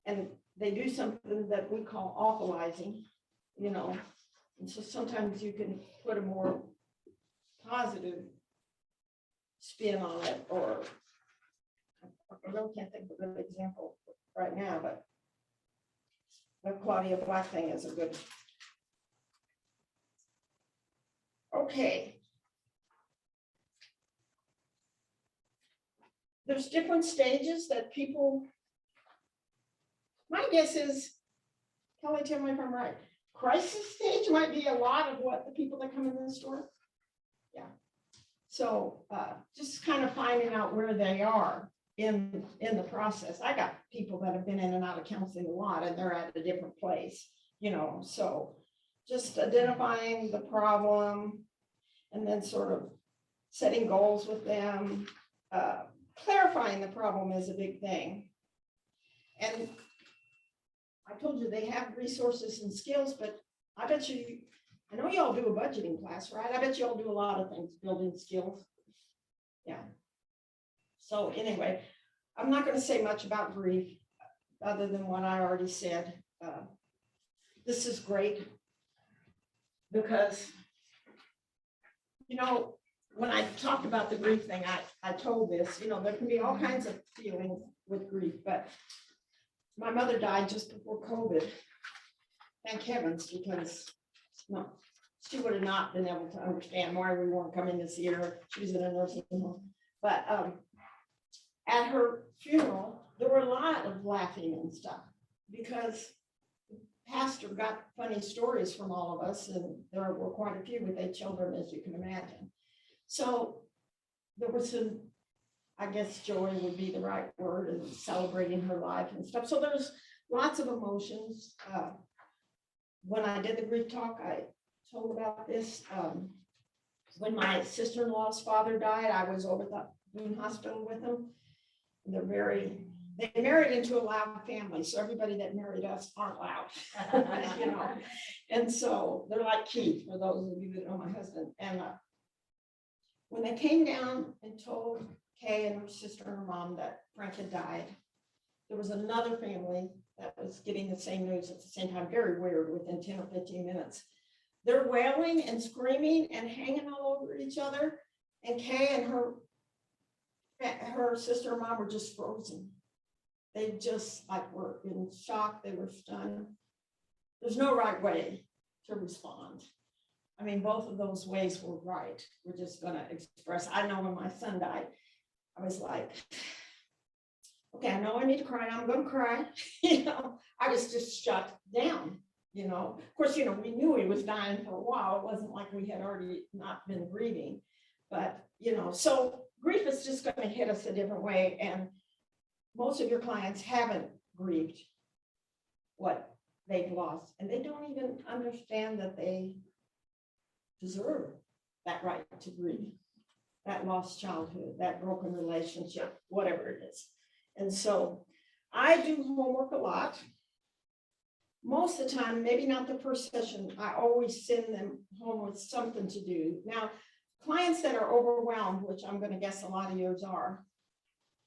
S3: and they do something that we call awfulizing, and so sometimes you can put a more positive spin on it, or I really can't think of a good example right now, but the Claudia Black thing is a good. Okay. There's different stages that people, my guess is, Kelly, tell me if I'm right, crisis stage might be a lot of what the people that come in the store. Yeah. So just kind of finding out where they are in the process. I got people that have been in and out of counseling a lot, and they're at a different place, so just identifying the problem and then sort of setting goals with them. Clarifying the problem is a big thing. And I told you they have resources and skills, but I bet you, I know y'all do a budgeting class, right? I bet y'all do a lot of things, building skills. Yeah. So anyway, I'm not going to say much about grief other than what I already said. This is great because, when I talked about the grief thing, I told this, there can be all kinds of feelings with grief, but my mother died just before COVID. Thank heavens, because she would have not been able to understand why we weren't coming to see her. She was in a nursing home. But at her funeral, there were a lot of laughing and stuff because the pastor got funny stories from all of us, and there were quite a few with 8 children, as you can imagine. So there was some, I guess joy would be the right word, and celebrating her life and stuff. So there's lots of emotions. When I did the grief talk, I told about this. When my sister-in-law's father died, I was over at the Boone Hospital with them. They married into a loud family, so everybody that married us aren't loud, And so they're like Keith, for those of you that know my husband. And when they came down and told Kay and her sister and her mom that Frank had died, there was another family that was getting the same news at the same time. Very weird, within 10 or 15 minutes. They're wailing and screaming and hanging all over each other. And Kay and her sister and mom were just frozen. They just were in shock. They were stunned. There's no right way to respond. I mean, both of those ways were right. We're just going to express. I know when my son died, I was like, okay, I know I need to cry. I'm going to cry. I was just shut down. Of course, we knew he was dying for a while. It wasn't like we had already not been grieving, but, so grief is just going to hit us a different way. And most of your clients haven't grieved what they've lost, and they don't even understand that they deserve that right to grieve, that lost childhood, that broken relationship, whatever it is. And so I do homework a lot. Most of the time, maybe not the first session, I always send them home with something to do. Now, clients that are overwhelmed, which I'm gonna guess a lot of yours are,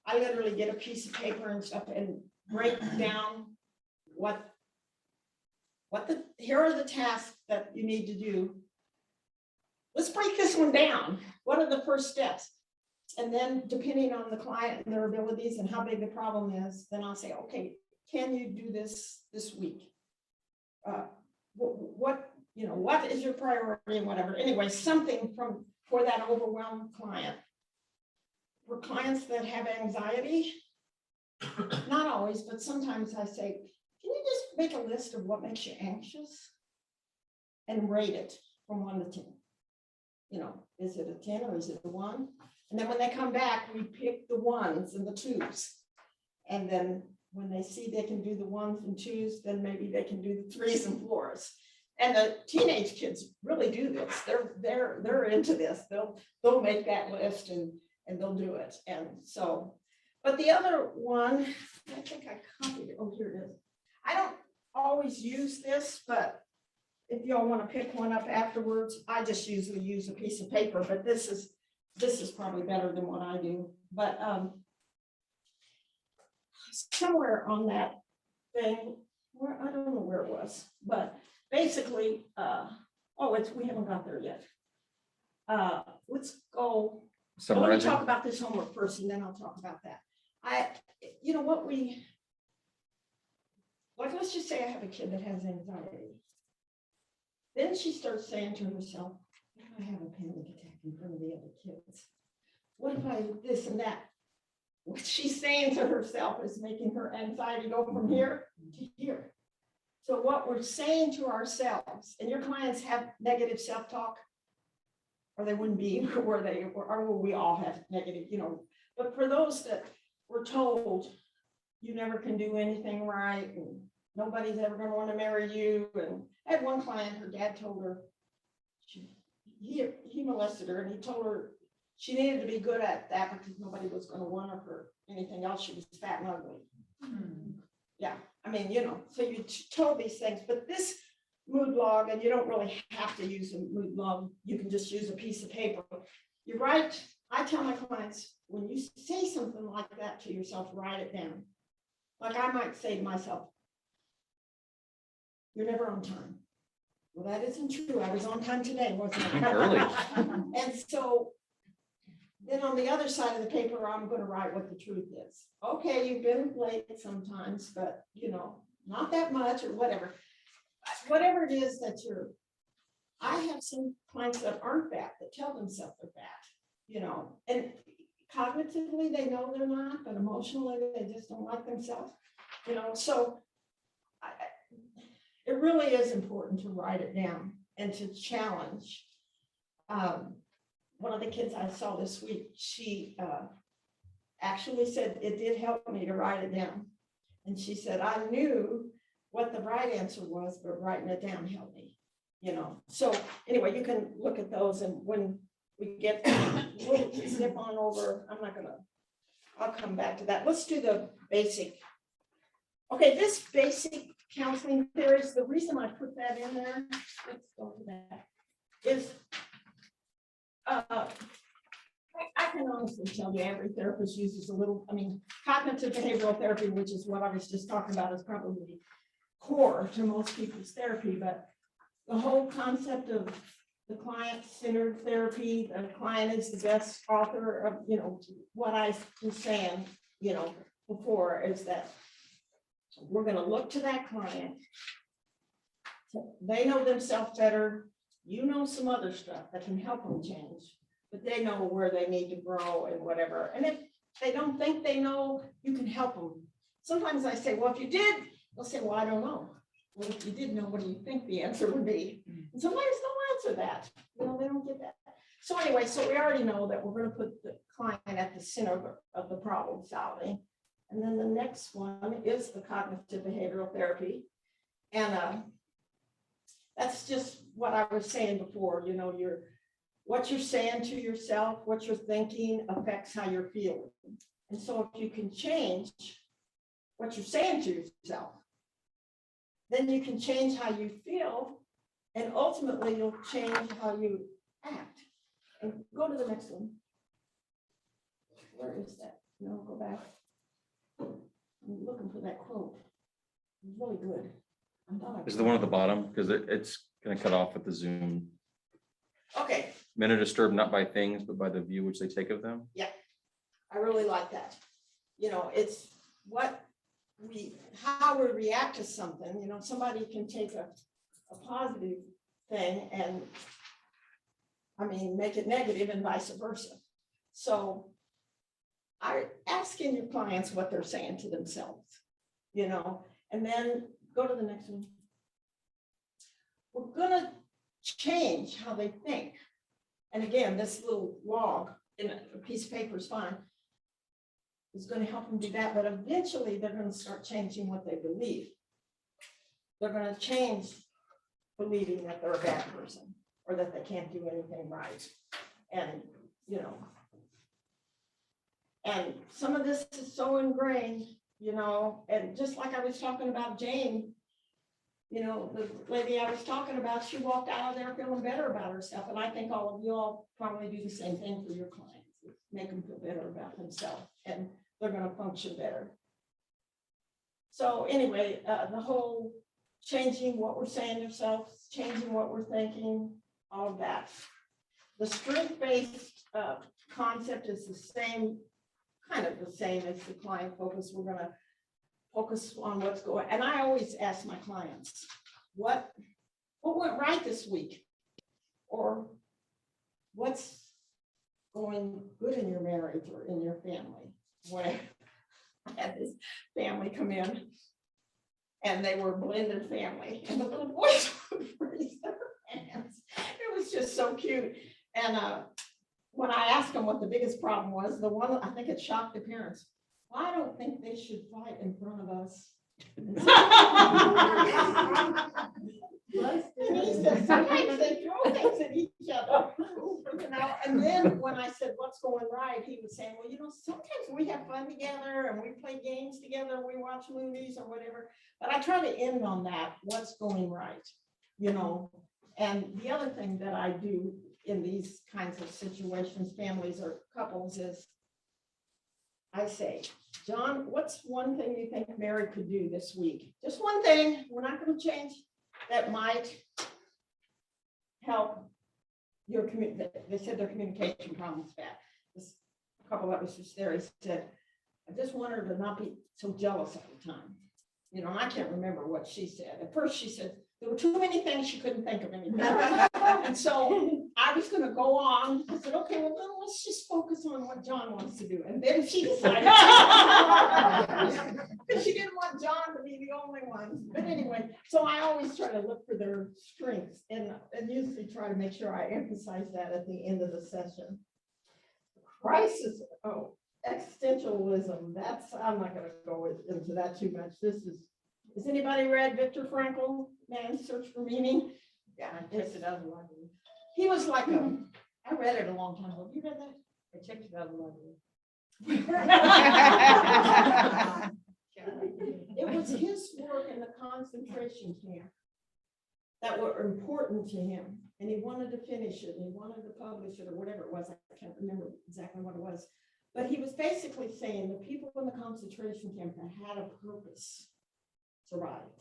S3: I literally get a piece of paper and stuff and break down here are the tasks that you need to do. Let's break this one down. What are the first steps? And then depending on the client and their abilities and how big the problem is, then I'll say, okay, can you do this week? What is your priority and whatever. Anyway, something for that overwhelmed client. For clients that have anxiety, not always, but sometimes I say, can you just make a list of what makes you anxious and rate it from 1 to 10? Is it a 10 or is it a 1? And then when they come back, we pick the 1s and the 2s. And then when they see they can do the 1s and 2s, then maybe they can do the 3s and 4s. And the teenage kids really do this. They're into this. They'll make that list and they'll do it. And so, but the other one, I think I copied it. Oh, here it is. I don't always use this, but if y'all want to pick one up afterwards, I just usually use a piece of paper, but this is probably better than what I do. But somewhere on that thing, where I don't know where it was, but basically, we haven't got there yet. Let's go. Let me
S2: Summarizing.
S3: talk about this homework first, and then I'll talk about that. Let's just say I have a kid that has anxiety. Then she starts saying to herself, what if I have a panic attack in front of the other kids? What if I this and that? What she's saying to herself is making her anxiety go from here to here. So what we're saying to ourselves, and your clients have negative self-talk, or they wouldn't be where they were, or we all have negative, but for those that were told you never can do anything right, and nobody's ever going to want to marry you. And I had one client, her dad told her, he molested her, and he told her she needed to be good at that because nobody was going to want her for anything else. She was fat and ugly. Yeah, I mean, so you told these things, but this mood log, and you don't really have to use a mood log. You can just use a piece of paper. You're right. I tell my clients, when you say something like that to yourself, write it down. Like I might say to myself, you're never on time. Well, that isn't true. I was on time today, wasn't I?
S2: Early.
S3: And so then on the other side of the paper, I'm going to write what the truth is. Okay, you've been late sometimes, but not that much or whatever. Whatever it is that I have some clients that aren't fat that tell themselves they're fat, and cognitively they know they're not, but emotionally they just don't like themselves, so it really is important to write it down and to challenge. One of the kids I saw this week, she actually said it did help me to write it down. And she said, I knew what the right answer was, but writing it down helped me, So anyway, you can look at those, and when we get, we'll snip on over. I'll come back to that. Let's do the basic. Okay, this basic counseling theories, the reason I put that in there, let's go to that, is I can honestly tell you every therapist uses a little, cognitive behavioral therapy, which is what I was just talking about, is probably core to most people's therapy, but the whole concept of the client-centered therapy, the client is the best author of, what I was saying, before, is that we're going to look to that client. They know themselves better. Some other stuff that can help them change, but they know where they need to grow and whatever. And if they don't think they know, you can help them. Sometimes I say, well, if you did, they'll say, well, I don't know. Well, if you did know, what do you think the answer would be? And sometimes they'll answer that. They don't get that. So anyway, so we already know that we're going to put the client at the center of the problem solving. And then the next one is the cognitive behavioral therapy. And that's just what I was saying before, you know, what you're saying to yourself, what you're thinking affects how you're feeling. And so if you can change what you're saying to yourself, then you can change how you feel, and ultimately you'll change how you act. And go to the next one. Where is that? No, go back. I'm looking for that quote. It's really good. I thought I-
S2: Is the one at the bottom? Because it's gonna cut off at the Zoom.
S3: Okay,
S2: Men are disturbed not by things, but by the view which they take of them.
S3: I really like that. You know, it's how we react to something, you know, somebody can take a positive thing and, I mean, make it negative and vice versa. So I asking your clients what they're saying to themselves, you know, and then go to the next one. We're gonna change how they think. And again, this little log in a piece of paper is fine. It's going to help them do that, but eventually they're going to start changing what they believe. They're going to change believing that they're a bad person or that they can't do anything right. And, you know, and some of this is so ingrained, you know, and just like I was talking about Jane, you know, the lady I was talking about, she walked out of there feeling better about herself. And I think all of you all probably do the same thing for your clients, make them feel better about themselves, and they're going to function better. So anyway, the whole changing what we're saying to ourselves, changing what we're thinking, all of that. The strength-based concept is the same, kind of the same as the client focus. We're going to focus on what's going, and I always ask my clients, what went right this week? Or what's going good in your marriage or in your family? When I had this family come in and they were a blended family and the little boys would raise their hands. It was just so cute. And when I asked them what the biggest problem was, the one, I think it shocked the parents. Well, I don't think they should fight in front of us. And he said, sometimes they throw things at each other. You know, and then when I said, what's going right, he was saying, well, you know, sometimes we have fun together and we play games together, we watch movies or whatever. But I try to end on that, what's going right, you know. And the other thing that I do in these kinds of situations, families or couples, is I say, John, what's one thing you think Mary could do this week? Just one thing, we're not going to change, that might help your community. They said their communication problems bad. This couple that was just there, he said, I just want her to not be so jealous all the time. You know, I can't remember what she said. At first she said, there were too many things she couldn't think of anything. And so I was going to go on. I said, okay, well, then let's just focus on what John wants to do. And then she decided, because she didn't want John to be the only one. But anyway, so I always try to look for their strengths and usually try to make sure I emphasize that at the end of the session. Crisis, existentialism. I'm not going to go into that too much. Has anybody read Viktor Frankl, Man's Search for Meaning? Yeah, I checked it out of the library. He was like I read it a long time ago. Have you read that? I checked it out of the library. It was his work in the concentration camp that were important to him. And he wanted to finish it, and he wanted to publish it, or whatever it was. I can't remember exactly what it was. But he was basically saying the people in the concentration camp that had a purpose survived.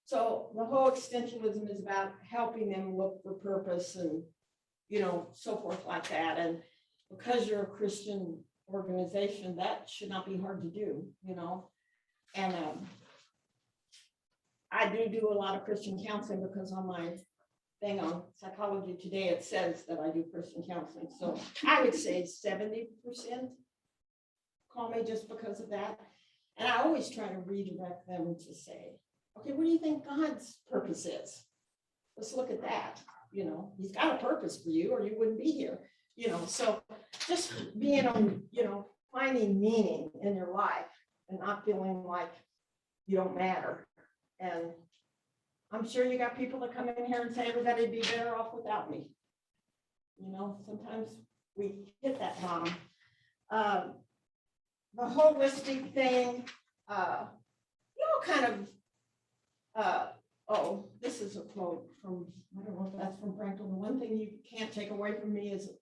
S3: So the whole existentialism is about helping them look for purpose and, you know, so forth like that. And because you're a Christian organization, that should not be hard to do, you know. And I do a lot of Christian counseling, because on my thing on Psychology Today, it says that I do Christian counseling. So I would say 70% call me just because of that. And I always try to redirect them to say, okay, what do you think God's purpose is? Let's look at that. You know, he's got a purpose for you or you wouldn't be here, you know. So just being on, you know, finding meaning in your life and not feeling like you don't matter. And I'm sure you got people that come in here and say everybody'd be better off without me. You know, sometimes we hit that bottom. The holistic thing, kind of, oh, this is a quote from, I don't know if that's from Franklin. The one thing you can't take away from me is the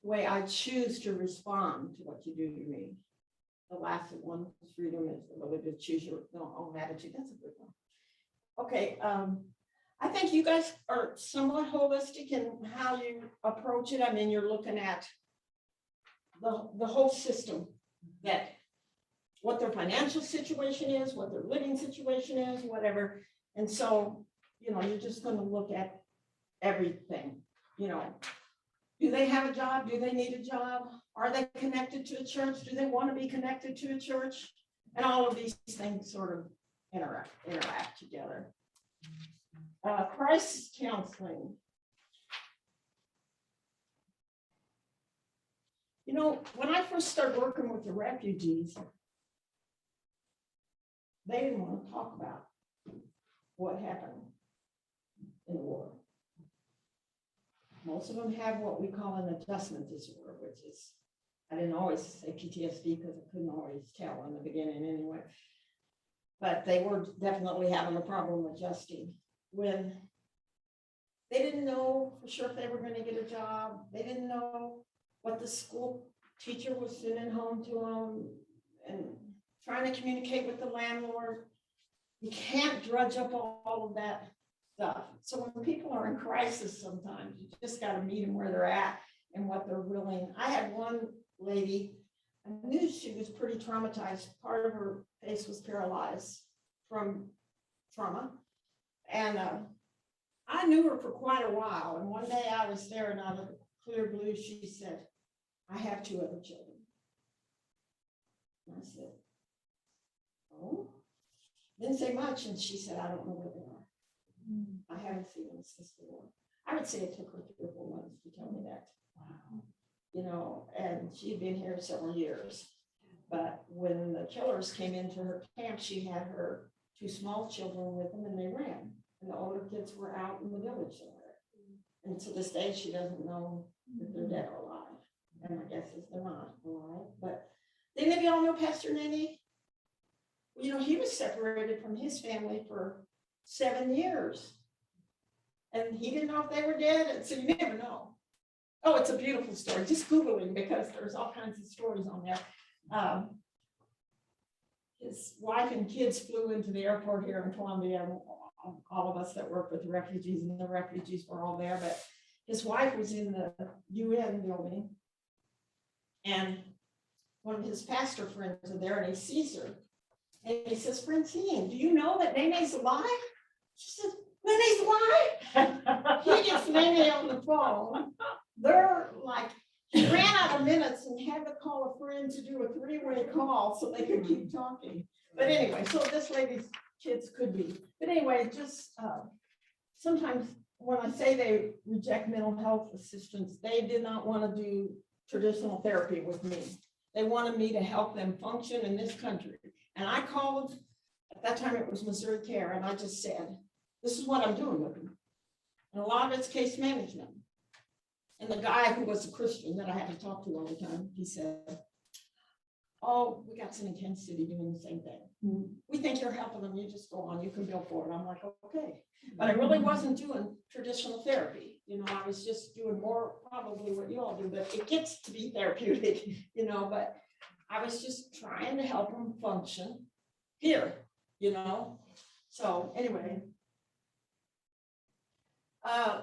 S3: way I choose to respond to what you do to me. The last one, freedom is the ability to choose your own attitude. That's a good one. Okay, I think you guys are somewhat holistic in how you approach it. I mean, you're looking at the whole system, that what their financial situation is, what their living situation is, whatever. And so, you know, you're just going to look at everything. You know, do they have a job? Do they need a job? Are they connected to a church? Do they want to be connected to a church? And all of these things sort of interact together. Crisis counseling. You know, when I first started working with the refugees, they didn't want to talk about what happened in the war. Most of them have what we call an adjustment disorder, which is, I didn't always say PTSD because I couldn't always tell in the beginning anyway. But they were definitely having a problem adjusting. When they didn't know for sure if they were going to get a job, they didn't know what the school teacher was sending home to them, and trying to communicate with the landlord. You can't drudge up all of that stuff. So when people are in crisis, sometimes you just got to meet them where they're at and what they're willing. I had one lady, I knew she was pretty traumatized. Part of her face was paralyzed from trauma. And I knew her for quite a while. And one day I was there, and out of the clear blue, she said, I have 2 other children. And I said, oh, didn't say much. And she said, I don't know where they are. I haven't seen them since the war. I would say it took her 3 or 4 months to tell me that. Wow. You know, and she'd been here several years. But when the killers came into her camp, she had her 2 small children with them, and they ran. And the older kids were out in the village somewhere. And to this day, she doesn't know if they're dead or alive. And my guess is they're not alive. But didn't any of y'all know Pastor Nenny? Well, you know, he was separated from his family for 7 years. And he didn't know if they were dead. And so you never know. Oh, it's a beautiful story. Just Google him, because there's all kinds of stories on there. His wife and kids flew into the airport here in Columbia. All of us that work with the refugees, and the refugees were all there. But his wife was in the UN building. And one of his pastor friends are there, and he sees her. And he says, Francine, do you know that Nene's alive? She says, Nene's alive? He gets Nene on the phone. They're like, he ran out of minutes and had to call a friend to do a 3-way call so they could keep talking. But anyway, so this lady's kids could be. But anyway, just sometimes when I say they reject mental health assistance, they did not want to do traditional therapy with me. They wanted me to help them function in this country. And I called, at that time it was Missouri Care, and I just said, this is what I'm doing with them. And a lot of it's case management. And the guy who was a Christian that I had to talk to all the time, he said, oh, we got some in Kansas City doing the same thing. We think you're helping them, you just go on, you can bill for it. I'm like, okay. But I really wasn't doing traditional therapy. You know, I was just doing more probably what you all do, but it gets to be therapeutic, you know, but I was just trying to help them function here, you know. So anyway, I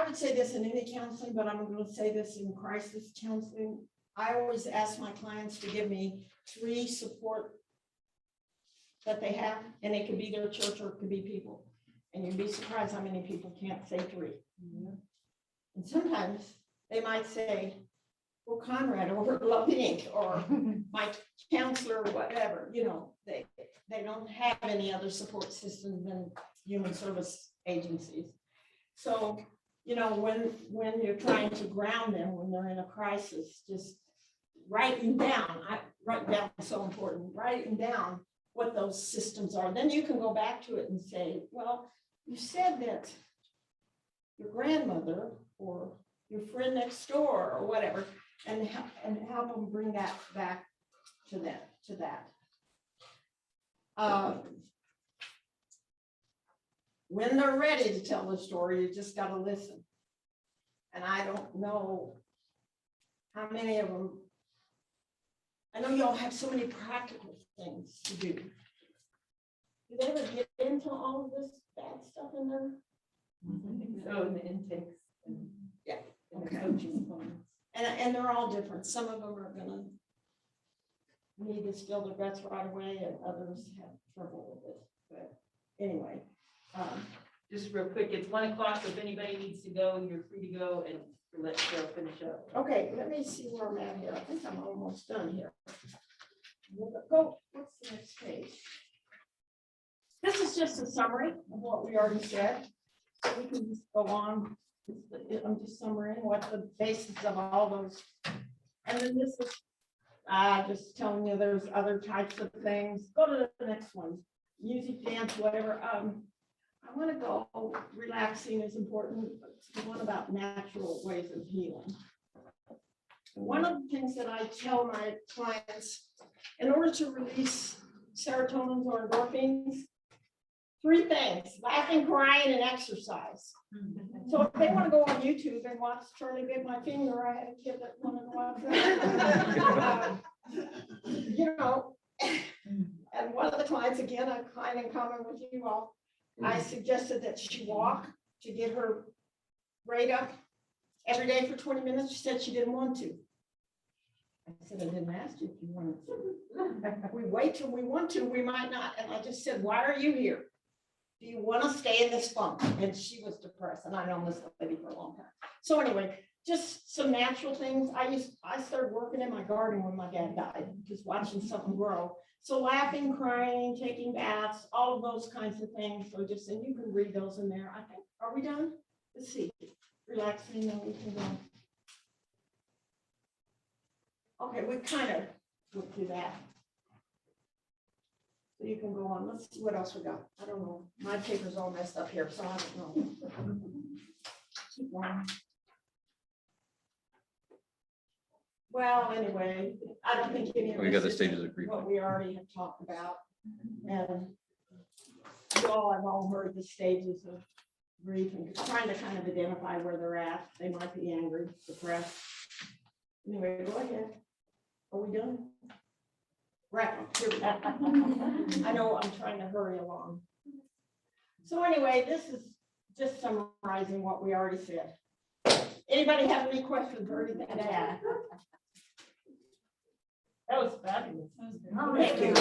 S3: would say this in any counseling, but I'm going to say this in crisis counseling. I always ask my clients to give me 3 support that they have, and it could be their church or it could be people. And you'd be surprised how many people can't say 3. And sometimes they might say, well, Conrad or Love Inc. or my counselor or whatever, you know, they don't have any other support system than human service agencies. So, you know, when you're trying to ground them when they're in a crisis, just writing down, writing down is so important, writing down what those systems are. Then you can go back to it and say, well, you said that your grandmother or your friend next door or whatever, and help them bring that back to that. When they're ready to tell the story, you just gotta listen. And I don't know how many of them, I know y'all have so many practical things to do. Do they ever get into all of this bad stuff in there?
S1: So in the intakes. And
S3: Yeah,
S1: and the
S3: okay.
S1: coaching plans.
S3: And they're all different. Some of them are gonna need to spill their guts right away, and others have trouble with it. But anyway,
S1: Just real quick, it's 1 o'clock, so if anybody needs to go, you're free to go and let Cheryl finish up.
S3: okay, let me see where I'm at here. I think I'm almost done here. Go, what's the next page? This is just a summary of what we already said. So we can just go on. I'm just summarizing what the basis of all those. And then this is just telling you there's other types of things. Go to the next one. Music, dance, whatever. I want to go, relaxing is important. It's the one about natural ways of healing. One of the things that I tell my clients, in order to release serotonin or endorphins, 3 things: laughing, crying, and exercise. So if they want to go on YouTube and watch Charlie Bit My Finger, I had a kid that wanted to watch that. You know, and one of the clients, again, a client in common with you all, I suggested that she walk to get her rate up every day for 20 minutes. She said she didn't want to. I said, I didn't ask you if you wanted to. If we wait till we want to, we might not. And I just said, why are you here? Do you want to stay in this funk? And she was depressed, and I know this lady for a long time. So anyway, just some natural things. I started working in my garden when my dad died, just watching something grow. So laughing, crying, taking baths, all of those kinds of things. So just, and you can read those in there. I think, are we done? Let's see. Relaxing, and we can go. Okay, we kind of went through that. So you can go on. Let's see what else we got. I don't know. My paper's all messed up here, so I don't know. Keep going. Well, anyway, I don't think any of
S2: We got the
S3: this is
S2: stages of grief.
S3: what we already have talked about. And you all have all heard the stages of grief and trying to kind of identify where they're at. They might be angry, depressed. Anyway, go ahead. Are we done? Wrap up. Here we go. I know I'm trying to hurry along. So anyway, this is just summarizing what we already said. Anybody have any questions or anything to add?
S1: That was fabulous.
S3: Thank you.